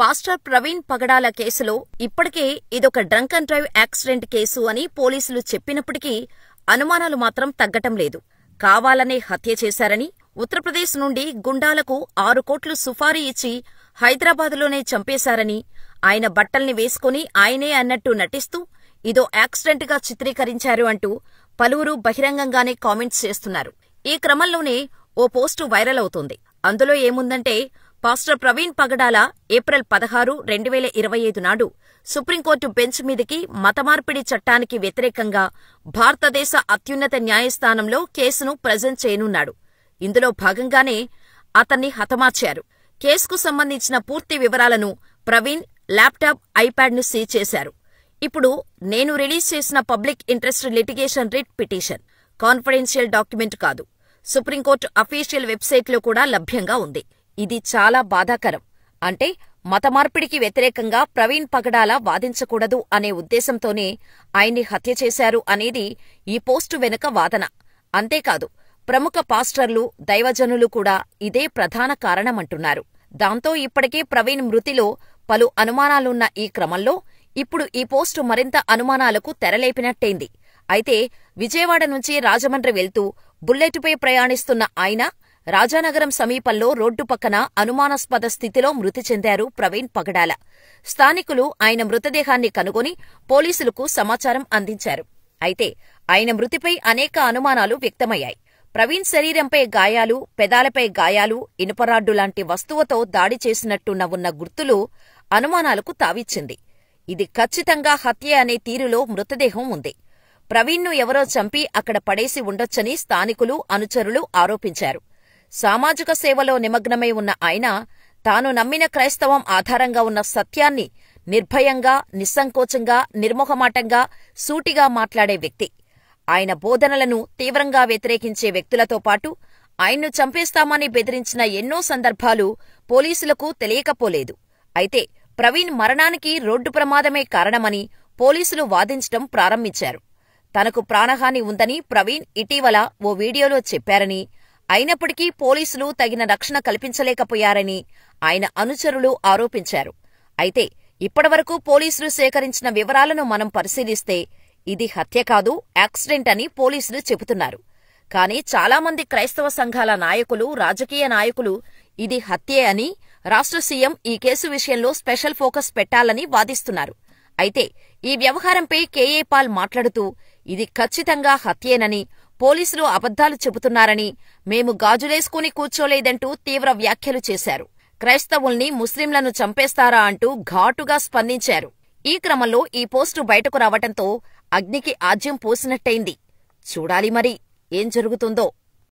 Pastor Praveen పగడాల కేసులో ఇప్పటికే ఇదొక drunk and drive accident case అని పోలీసులు చెప్పినప్పటికీ అనుమానాలు మాత్రం తగ్గటం లేదు. కావాలనే హత్య చేశారని, ఉత్తరప్రదేశ్ నుండి గుండాలకు 6 కోట్లు సుపారీ ఇచ్చి హైదరాబాదులోనే చంపేశారని, ఆయన బట్టల్ని వేసుకుని ఆయనే అన్నట్టు నటిస్తూ ఇదో యాక్సిడెంట్గా చిత్రీకరించారు అంటూ పలువురు బహిరంగంగానే కామెంట్స్ చేస్తున్నారు. ఈ క్రమంలోనే ఓ పోస్టు వైరల్ అవుతోంది. అందులో ఏముందంటే, పాస్టర్ ప్రవీణ్ పగడాల ఏప్రిల్ 16, 2025 నాడు సుప్రీంకోర్టు బెంచ్ మీదికి మతమార్పిడి చట్టానికి వ్యతిరేకంగా భారతదేశ అత్యున్నత న్యాయస్థానంలో కేసును ప్రెజెంట్ చేయనున్నాడు. ఇందులో భాగంగానే అతన్ని హతమార్చారు. కేసుకు సంబంధించిన పూర్తి వివరాలను ప్రవీణ్ ల్యాప్టాప్, ఐప్యాడ్ను సీజ్ చేశారు. ఇప్పుడు నేను రిలీజ్ చేసిన public interest litigation writ petition confidential document కాదు, సుప్రీంకోర్టు అఫీషియల్ వెబ్సైట్లో కూడా లభ్యంగా ఉంది. ఇది చాలా బాధాకరం. అంటే మతమార్పిడికి వ్యతిరేకంగా ప్రవీణ్ పగడాల వాదించకూడదు అనే ఉద్దేశంతోనే ఆయన్ని హత్య చేశారు అనేది ఈ పోస్టు వెనుక వాదన. అంతేకాదు, ప్రముఖ పాస్టర్లు, దైవజనులు కూడా ఇదే ప్రధాన కారణమంటున్నారు. దాంతో ఇప్పటికే ప్రవీణ్ మృతిలో పలు అనుమానాలున్న ఈ క్రమంలో ఇప్పుడు ఈ పోస్టు మరింత అనుమానాలకు తెరలేపినట్టయింది. అయితే విజయవాడ నుంచి రాజమండ్రి వెళ్తూ బుల్లెటుపై ప్రయాణిస్తున్న ఆయన రాజానగరం సమీపంలో రోడ్డు పక్కన అనుమానాస్పద స్థితిలో మృతి చెందారు ప్రవీణ్ పగడాల. స్థానికులు ఆయన మృతదేహాన్ని కనుగొని పోలీసులకు సమాచారం అందించారు. అయితే ఆయన మృతిపై అనేక అనుమానాలు వ్యక్తమయ్యాయి. ప్రవీణ్ శరీరంపై గాయాలు, పెదాలపై గాయాలు, ఇనుపరాడ్డు లాంటి వస్తువుతో దాడి చేసినట్టున్న ఉన్న గుర్తులు అనుమానాలకు తావిచ్చింది. ఇది ఖచ్చితంగా హత్యే అనే తీరులో మృతదేహం ఉంది. ప్రవీణ్ను ఎవరో చంపి అక్కడ పడేసి ఉండొచ్చని స్థానికులు, అనుచరులు ఆరోపించారు. సామాజిక సేవలో నిమగ్నమై ఉన్న ఆయన తాను నమ్మిన క్రైస్తవం ఆధారంగా ఉన్న సత్యాన్ని నిర్భయంగా, నిస్సంకోచంగా, నిర్మోహమాటంగా, సూటిగా మాట్లాడే వ్యక్తి. ఆయన బోధనలను తీవ్రంగా వ్యతిరేకించే వ్యక్తులతో పాటు ఆయన్ను చంపేస్తామని బెదిరించిన ఎన్నో సందర్భాలు పోలీసులకు తెలియకపోలేదు. అయితే ప్రవీణ్ మరణానికి రోడ్డు ప్రమాదమే కారణమని పోలీసులు వాదించటం ప్రారంభించారు. తనకు ప్రాణహాని ఉందని ప్రవీణ్ ఇటీవల ఓ వీడియోలో చెప్పారని, అయినప్పటికీ పోలీసులు తగిన రక్షణ కల్పించలేకపోయారని ఆయన అనుచరులు ఆరోపించారు. అయితే ఇప్పటివరకు పోలీసులు సేకరించిన వివరాలను మనం పరిశీలిస్తే ఇది హత్య కాదు, యాక్సిడెంట్ అని పోలీసులు చెబుతున్నారు. కానీ చాలామంది క్రైస్తవ సంఘాల నాయకులు, రాజకీయ నాయకులు ఇది హత్యే అని, రాష్ట్ర సీఎం ఈ కేసు విషయంలో స్పెషల్ ఫోకస్ పెట్టాలని వాదిస్తున్నారు. అయితే ఈ వ్యవహారంపై కేఏ పాల్ మాట్లాడుతూ ఇది ఖచ్చితంగా హత్యేనని, పోలీసులు అబద్ధాలు చెబుతున్నారని, మేము గాజులేసుకుని కూర్చోలేదంటూ తీవ్ర వ్యాఖ్యలు చేశారు. క్రైస్తవుల్ని, ముస్లింలను చంపేస్తారా అంటూ ఘాటుగా స్పందించారు. ఈ క్రమంలో ఈ పోస్టు బయటకు రావటంతో అగ్నికి ఆజ్యం పోసినట్టయింది. చూడాలి మరి ఏం జరుగుతుందో.